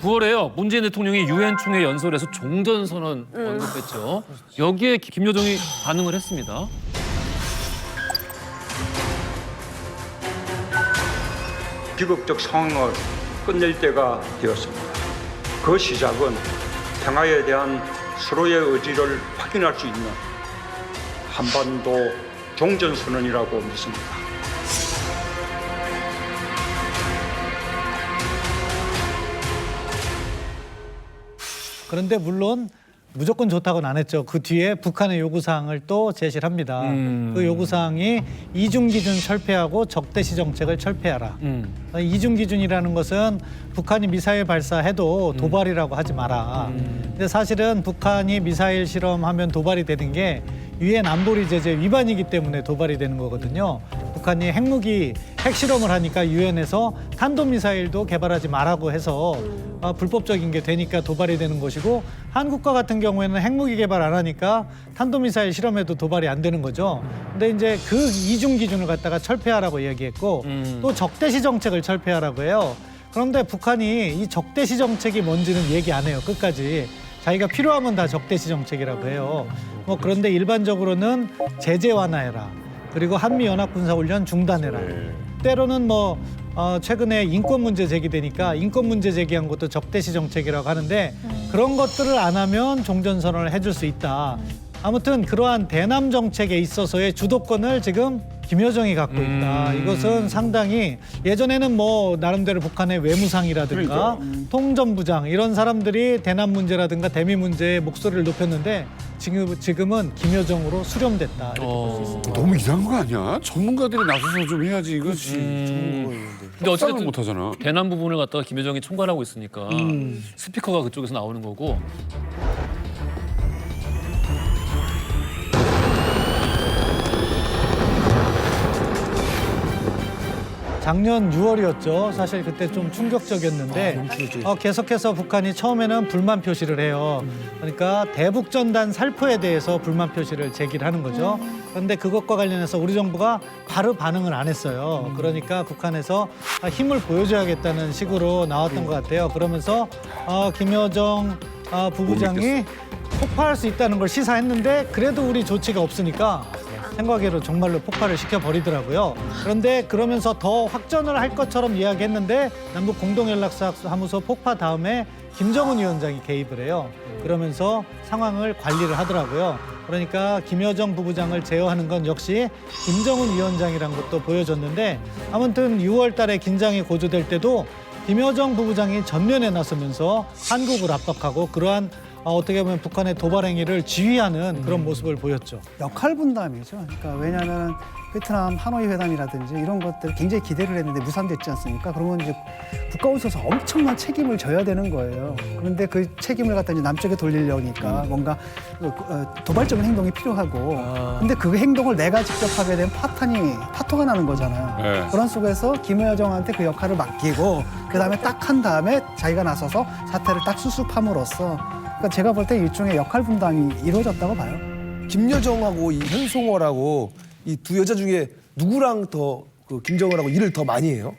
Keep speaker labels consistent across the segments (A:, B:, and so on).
A: 9월에요. 문재인 대통령이 유엔 총회 연설에서 종전선언 언급했죠. 여기에 김여정이 반응을 했습니다.
B: 비극적 상황을 끝낼 때가 되었습니다. 그 시작은 평화에 대한 서로의 의지를 확인할 수 있는 한반도 종전선언이라고 믿습니다.
C: 그런데 물론 무조건 좋다고는 안 했죠. 그 뒤에 북한의 요구사항을 또 제시를 합니다. 그 요구사항이 이중기준 철폐하고 적대시 정책을 철폐하라. 이중기준이라는 것은 북한이 미사일 발사해도 도발이라고 하지 마라. 근데 사실은 북한이 미사일 실험하면 도발이 되는 게 유엔 안보리 제재 위반이기 때문에 도발이 되는 거거든요. 북한이 핵무기 핵실험을 하니까 유엔에서 탄도미사일도 개발하지 말라고 해서 불법적인 게 되니까 도발이 되는 것이고, 한국과 같은 경우에는 핵무기 개발 안 하니까 탄도미사일 실험에도 도발이 안 되는 거죠. 근데 이제 그 이중 기준을 갖다가 철폐하라고 이야기했고 또 적대시 정책을 철폐하라고 해요. 그런데 북한이 이 적대시 정책이 뭔지는 얘기 안 해요. 끝까지. 자기가 필요하면 다 적대시 정책이라고 해요. 뭐 그런데 일반적으로는 제재 완화해라. 그리고 한미 연합 군사 훈련 중단해라. 때로는 뭐 최근에 인권 문제 제기되니까 인권 문제 제기한 것도 적대시 정책이라고 하는데 그런 것들을 안 하면 종전선언을 해줄 수 있다. 아무튼 그러한 대남 정책에 있어서의 주도권을 지금 김여정이 갖고 있다. 이것은 상당히 예전에는 뭐 나름대로 북한의 외무상이라든가 통전부장 이런 사람들이 대남 문제라든가 대미 문제에 목소리를 높였는데 지금은 김여정으로 수렴됐다. 이렇게 볼 수 있습니다.
D: 너무 이상한 거 아니야? 전문가들이 나서서 좀 해야지 이거지.
A: 근데 어쨌든
D: 못 하잖아.
A: 대남 부분을 갖다가 김여정이 총괄하고 있으니까 스피커가 그쪽에서 나오는 거고.
C: 작년 6월이었죠. 사실 그때 좀 충격적이었는데 계속해서 북한이 처음에는 불만 표시를 해요. 그러니까 대북전단 살포에 대해서 불만 표시를 제기를 하는 거죠. 그런데 그것과 관련해서 우리 정부가 바로 반응을 안 했어요. 그러니까 북한에서 힘을 보여줘야겠다는 식으로 나왔던 것 같아요. 그러면서 김여정 부부장이 폭파할 수 있다는 걸 시사했는데 그래도 우리 조치가 없으니까 생각외로 정말로 폭발을 시켜버리더라고요. 그런데 그러면서 더 확전을 할 것처럼 이야기했는데 남북 공동연락사무소 폭파 다음에 김정은 위원장이 개입을 해요. 그러면서 상황을 관리를 하더라고요. 그러니까 김여정 부부장을 제어하는 건 역시 김정은 위원장이란 것도 보여줬는데 아무튼 6월 달에 긴장이 고조될 때도 김여정 부부장이 전면에 나서면서 한국을 압박하고 그러한 어떻게 보면 북한의 도발 행위를 지휘하는 그런 모습을 보였죠.
E: 역할 분담이죠. 그러니까 왜냐하면 베트남 하노이 회담이라든지 이런 것들 굉장히 기대를 했는데 무산됐지 않습니까? 그러면 이제 국가에 있어서 엄청난 책임을 져야 되는 거예요. 그런데 그 책임을 갖다 이제 남쪽에 돌리려니까 뭔가 도발적인 행동이 필요하고, 근데 그 행동을 내가 직접 하게 되면 파토가 나는 거잖아요.
D: 네.
E: 그런 속에서 김여정한테 그 역할을 맡기고 그 다음에 딱 한 다음에 자기가 나서서 사태를 딱 수습함으로써. 그러니까 제가 볼 때 일종의 역할 분담이 이루어졌다고 봐요.
F: 김여정하고 이 현송월하고 이 두 여자 중에 누구랑 더 그 김정은하고 일을 더 많이 해요?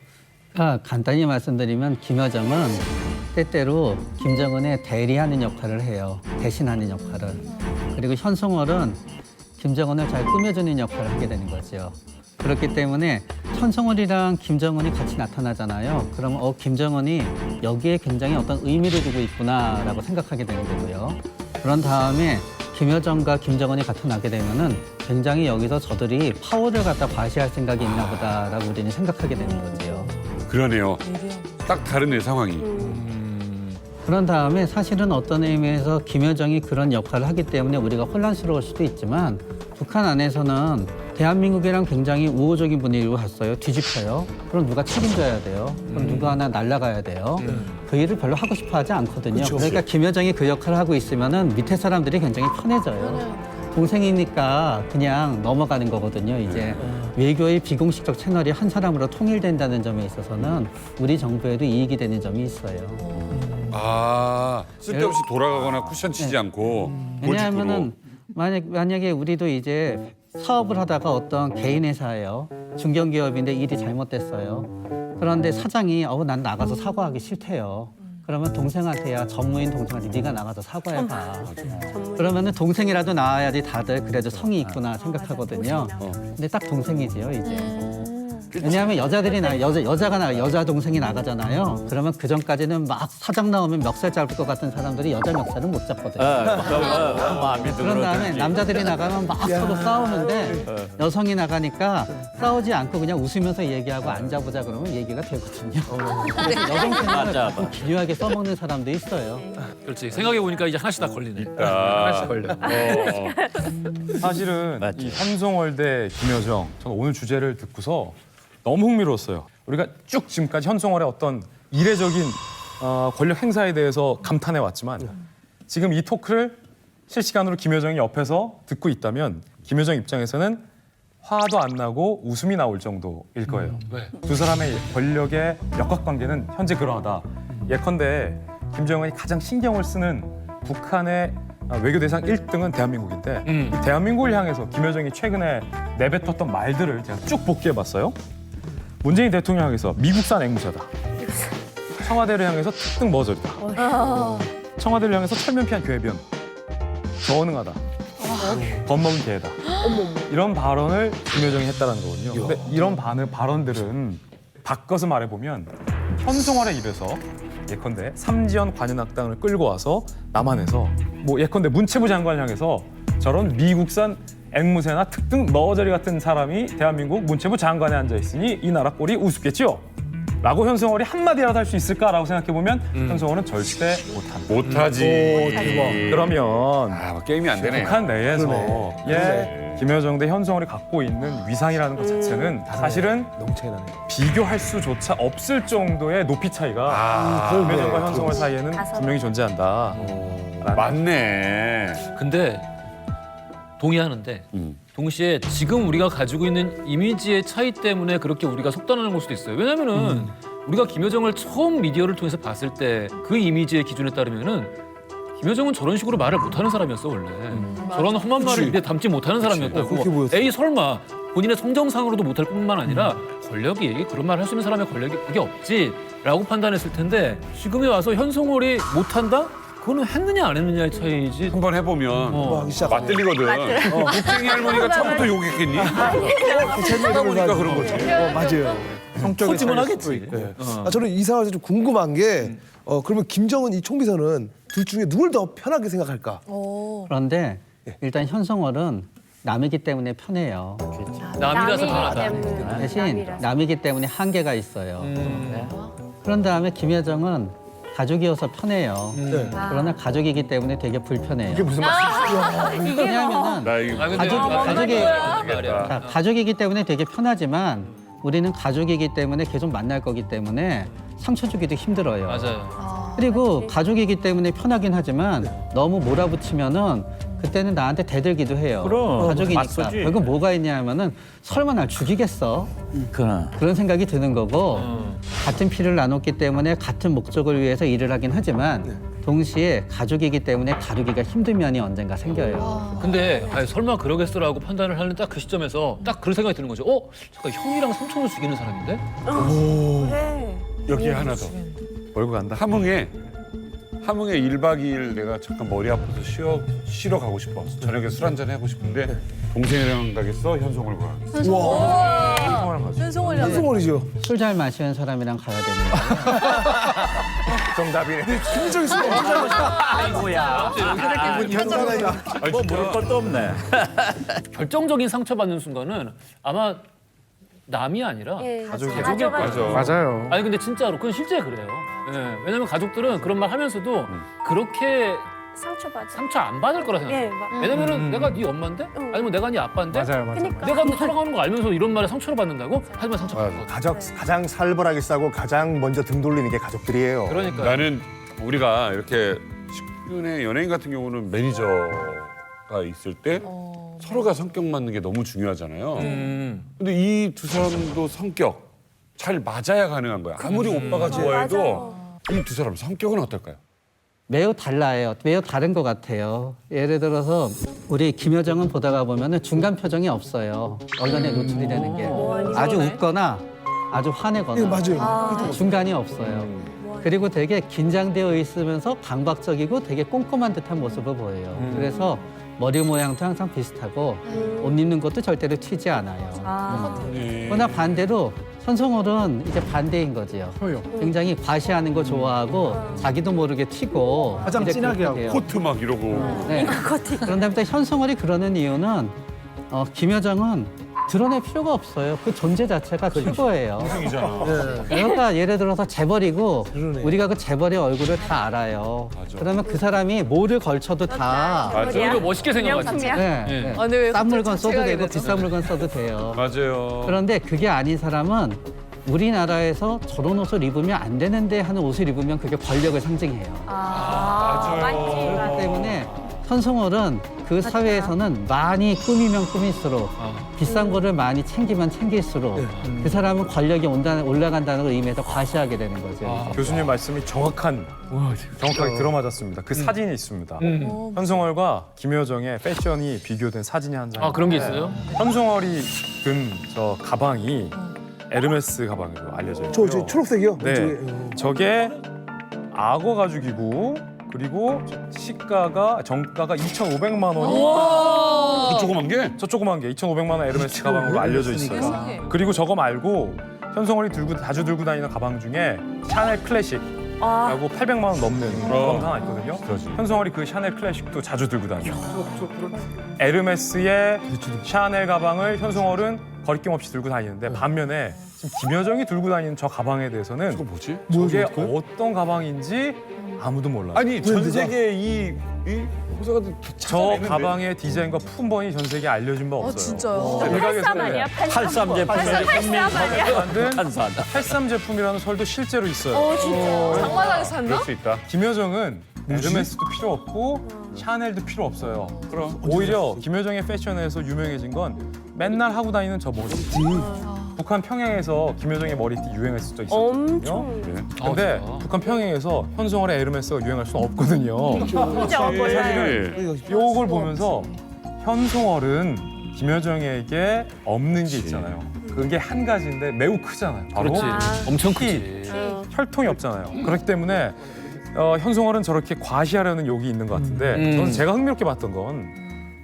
G: 간단히 말씀드리면 김여정은 때때로 김정은의 대리하는 역할을 해요. 대신하는 역할을. 그리고 현송월은 김정은을 잘 꾸며주는 역할을 하게 되는 거죠. 그렇기 때문에 현송월이랑 김정은이 같이 나타나잖아요. 그럼 김정은이 여기에 굉장히 어떤 의미를 두고 있구나라고 생각하게 되는 거고요. 그런 다음에 김여정과 김정은이 같이 나게 되면은 굉장히 여기서 저들이 파워를 갖다 과시할 생각이 있나 보다라고 우리는 생각하게 되는 거지요.
D: 그러네요. 딱 다르네 상황이.
G: 그런 다음에 사실은 어떤 의미에서 김여정이 그런 역할을 하기 때문에 우리가 혼란스러울 수도 있지만 북한 안에서는 대한민국이랑 굉장히 우호적인 분위기로 갔어요. 뒤집혀요. 그럼 누가 책임져야 돼요. 그럼 누가 하나 날아가야 돼요. 그 일을 별로 하고 싶어 하지 않거든요.
F: 그쵸.
G: 그러니까 김여정이 그 역할을 하고 있으면은 밑에 사람들이 굉장히 편해져요. 동생이니까 그냥 넘어가는 거거든요. 이제 외교의 비공식적 채널이 한 사람으로 통일된다는 점에 있어서는 우리 정부에도 이익이 되는 점이 있어요.
D: 쓸데없이 돌아가거나 쿠션 치지 않고
G: 왜냐하면은 만약에 우리도 이제 사업을 하다가 어떤 개인 회사예요. 중견기업인데 일이 잘못됐어요. 그런데 사장이 난 나가서 사과하기 싫대요. 그러면 동생한테야 전무인 동생한테 네가 나가서 사과해봐. 그러면은 동생이라도 나와야지 다들 그래도 성이 있구나 생각하거든요. 근데 딱 동생이지요 이제. 왜냐하면 여자 동생이 나가잖아요. 그러면 그 전까지는 막 사장 나오면 멱살 잡을 것 같은 사람들이 여자 멱살은 못 잡거든요. 그런 다음에 남자들이 나가면 막 서로 싸우는데 여성이 나가니까 싸우지 않고 그냥 웃으면서 얘기하고 앉아보자 그러면 얘기가 되거든요. 그래서 여성 생활을 좀 기묘하게 써먹는 사람도 있어요.
A: 그렇지. 생각해 보니까 이제 하나씩 다 걸리네. 하나씩 걸려.
H: 사실은 이 현송월대 김여정 저는 오늘 주제를 듣고서 너무 흥미로웠어요. 우리가 쭉 지금까지 현송월의 어떤 이례적인 권력 행사에 대해서 감탄해 왔지만 지금 이 토크를 실시간으로 김여정이 옆에서 듣고 있다면 김여정 입장에서는 화도 안 나고 웃음이 나올 정도일 거예요. 두 사람의 권력의 역학관계는 현재 그러하다. 예컨대 김정은이 가장 신경을 쓰는 북한의 외교 대상 1등은 대한민국인데 이 대한민국을 향해서 김여정이 최근에 내뱉었던 말들을 제가 쭉 복기해봤어요. 문재인 대통령 향해서 미국산 앵무새다. 청와대를 향해서 특등 머저리다. 청와대를 향해서 철면피한 괴변. 저어능하다. 겁먹은 개다. 이런 발언을 김여정이 했다는 거거든요. 근데 이런 발언들은 바꿔서 말해보면 현송월의 입에서 예컨대 삼지연 관현악당을 끌고 와서 남한에서 뭐 예컨대 문체부 장관을 향해서 저런 미국산 앵무새나 특등 머저리 같은 사람이 대한민국 문체부 장관에 앉아있으니 이 나라 꼴이 우습겠지요? 라고 현송월이 한마디라도 할 수 있을까라고 생각해보면 현송월은 절대 못한다.
D: 못하지.
H: 그러면
D: 게임이 안 되네.
H: 북한 내에서 김여정 대 현송월이 갖고 있는 위상이라는 것 자체는 사실은
F: 넘쳐나네.
H: 비교할 수조차 없을 정도의 높이 차이가 김여정과 현송월 사이에는 분명히 존재한다.
D: 맞네.
A: 근데 동의하는데 동시에 지금 우리가 가지고 있는 이미지의 차이 때문에 그렇게 우리가 속단하는 걸 수도 있어요. 왜냐면은 우리가 김여정을 처음 미디어를 통해서 봤을 때 그 이미지의 기준에 따르면은 김여정은 저런 식으로 말을 못하는 사람이었어 원래. 저런 험한 말을 입에 담지 못하는 사람이었다고.
F: 그렇게 보였어.
A: 에이 설마 본인의 성정상으로도 못할 뿐만 아니라 권력이 그런 말을 할 수 있는 사람의 권력이 그게 없지라고 판단했을 텐데 지금에 와서 현송월이 못한다? 그거는 했느냐 안 했느냐의 차이지.
D: 한번 해보면 맞들리거든. 국쟁이 할머니가 처음부터 욕했겠니? 하다 보니까 그런 거지.
F: 맞아요.
A: 코집은 하겠지.
F: 저는 이 상황에서 좀 궁금한 게 그러면 김정은 이 총비서는 둘 중에 누굴 더 편하게 생각할까?
G: 그런데 일단 현송월은 남이기 때문에 편해요.
A: 남이라서 편하다.
G: 대신 남이기 때문에 한계가 있어요. 그런 다음에 김여정은 가족이어서 편해요. 그러나 가족이기 때문에 되게 불편해요. 이게 무슨 말이야? 왜냐하면은
D: 나 이거
G: 가족이기 때문에 되게 편하지만 우리는 가족이기 때문에 계속 만날 거기 때문에 상처 주기도 힘들어요.
A: 맞아요.
G: 그리고 가족이기 때문에 편하긴 하지만 너무 몰아붙이면은 그때는 나한테 대들기도 해요. 가족이니까. 그건 뭐가 있냐면은 설마 날 죽이겠어? 그런 생각이 드는 거고 같은 피를 나눴기 때문에 같은 목적을 위해서 일을 하긴 하지만 동시에 가족이기 때문에 다루기가 힘든 면이 언젠가 생겨요.
A: 근데 아니, 설마 그러겠어라고 판단을 하는 딱 그 시점에서 딱 그런 생각이 드는 거죠. 잠깐 형이랑 삼촌을 죽이는 사람인데?
D: 여기 하나 더.
H: 몰고 간다.
D: 함흥에 1박 2일 내가 잠깐 머리 아파서 쉬러 가고 싶어. 저녁에 술 한잔 하고 싶은데 동생이랑 가겠어? 현송을 가겠어?
F: 현송월이죠.
G: 술 잘 마시는 사람이랑 가야 되는 거예요.
H: 정답이네.
F: 김정은 씨
D: 뭐 물을 것도 없네.
A: 결정적인 상처받는 순간은 아마 남이 아니라 가족일 거예요.
D: 맞아요.
A: 아니 근데 진짜로 그건 실제 그래요. 예, 왜냐면 가족들은 그런 말 하면서도 그렇게 상처 안 받을 거라 생각해요. 왜냐면은 내가 네 엄마인데? 아니면 내가 네 아빠인데? 내가 너 사랑하는 거 알면서 이런 말에 상처를 받는다고? 하지만 상처받는 거죠.
I: 가장 살벌하게 싸고 가장 먼저 등 돌리는 게 가족들이에요.
A: 그러니까
D: 나는 우리가 이렇게 식군의 연예인 같은 경우는 매니저가 있을 때 서로가 성격 맞는 게 너무 중요하잖아요. 근데 이 두 사람도 성격 잘 맞아야 가능한 거야. 아무리 오빠가 좋아해도 이 두 사람 성격은 어떨까요?
G: 매우 달라요. 매우 다른 것 같아요. 예를 들어서 우리 김여정은 보다가 보면은 중간 표정이 없어요. 언론에 노출이 되는 게 아주 웃거나 아주 화내거나
F: 맞아요.
G: 중간이 없어요. 그리고 되게 긴장되어 있으면서 강박적이고 되게 꼼꼼한 듯한 모습을 보여요. 그래서 머리 모양도 항상 비슷하고 옷 입는 것도 절대로 튀지 않아요. 그러나 반대로 현송월은 이제 반대인 거지요. 굉장히 과시하는 거 좋아하고 자기도 모르게 튀고
C: 화장
G: 이제
C: 진하게
G: 그렇게
C: 하고.
G: 돼요.
D: 코트 막 이러고.
G: 네. 그런데 현송월이 그러는 이유는 김여정은 드러낼 필요가 없어요. 그 존재 자체가 최고예요. 그러니까 예를 들어서 재벌이고 우리가 그 재벌의 얼굴을 다 알아요. 그러면 그 사람이 뭐를 걸쳐도 다
A: 오히려 멋있게 생각하죠.
G: 네, 네.
J: 근데 왜
G: 싼 물건
J: 갑자기
G: 써도
J: 자책하게
G: 되고
J: 되죠?
G: 비싼 물건 써도 돼요.
D: 맞아요.
G: 그런데 그게 아닌 사람은 우리나라에서 저런 옷을 입으면 안 되는데 하는 옷을 입으면 그게 권력을 상징해요. 그렇기 때문에 현송월은 그 사회에서는 많이 꾸미면 꾸밀수록 비싼 거를 많이 챙기면 챙길수록 그 사람은 권력이 올라간다는 걸 의미해서 과시하게 되는 거죠.
H: 교수님 말씀이 정확하게 들어맞았습니다. 그 사진이 있습니다. 현송월과 김여정의 패션이 비교된 사진이 한 장.
A: 아 그런 게 있어요?
H: 현송월이 든 저 가방이 에르메스 가방으로 알려져 있고요.
F: 저 초록색이요?
H: 네,
F: 왼쪽에.
H: 저게 악어 가죽이고 그리고 정가가 2,500만 원이
D: 그 조그만 게?
H: 저 조그만 게 2,500만 원 에르메스 가방으로 알려져 있어요. 그리고 저거 말고 현송월이 자주 들고 다니는 가방 중에 샤넬 클래식라고 800만 원 넘는 가방 하나 있거든요. 현송월이 그 샤넬 클래식도 자주 들고 다녀요. 에르메스의 샤넬 가방을 현송월은 거리낌 없이 들고 다니는데 반면에 지금 김여정이 들고 다니는 저 가방에 대해서는
D: 뭐지?
H: 저게 어떤 가방인지 아무도 몰라요.
D: 아니 전 세계 이 호사가
H: 저 가방의 디자인과 품번이 전 세계에 알려진 바 없어요.
J: 진짜요?
H: 일각에서
A: 팔삼 제품.
H: 만든 83 제품이라는 설도 실제로 있어요.
J: 진짜. 장마당에서 샀나?
D: 그럴 수 있다.
H: 김여정은 에르메스도 필요 없고 샤넬도 필요 없어요.
D: 그럼.
H: 오히려 김여정의 패션에서 유명해진 건 맨날 하고 다니는 저 머리띠. 북한 평양에서 김여정의 머리띠 유행했을 적 있었거든요. 근데 북한 평양에서 현송월의 에르메스가 유행할 수는 없거든요. 사실은 요걸 보면서 현송월은 김여정에게 없는 게 있잖아요. 그게 한 가지인데 매우 크잖아요. 바로
A: 그렇지. 엄청 크지.
H: 혈통이 없잖아요. 그렇기 때문에 현송월은 저렇게 과시하려는 욕이 있는 것 같은데 저는 제가 흥미롭게 봤던 건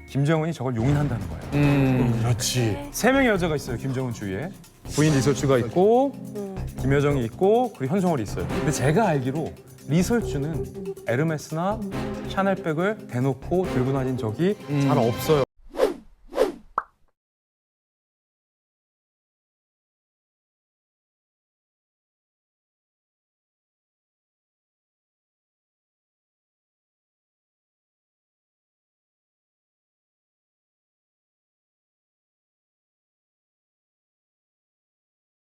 H: 김정은이 저걸 용인한다는 거예요.
D: 그렇지.
H: 3명의 여자가 있어요. 김정은 주위에. 부인 리설주가 있고 김여정이 있고 그리고 현송월이 있어요. 근데 제가 알기로 리설주는 에르메스나 샤넬백을 대놓고 들고 다닌 적이 잘 없어요.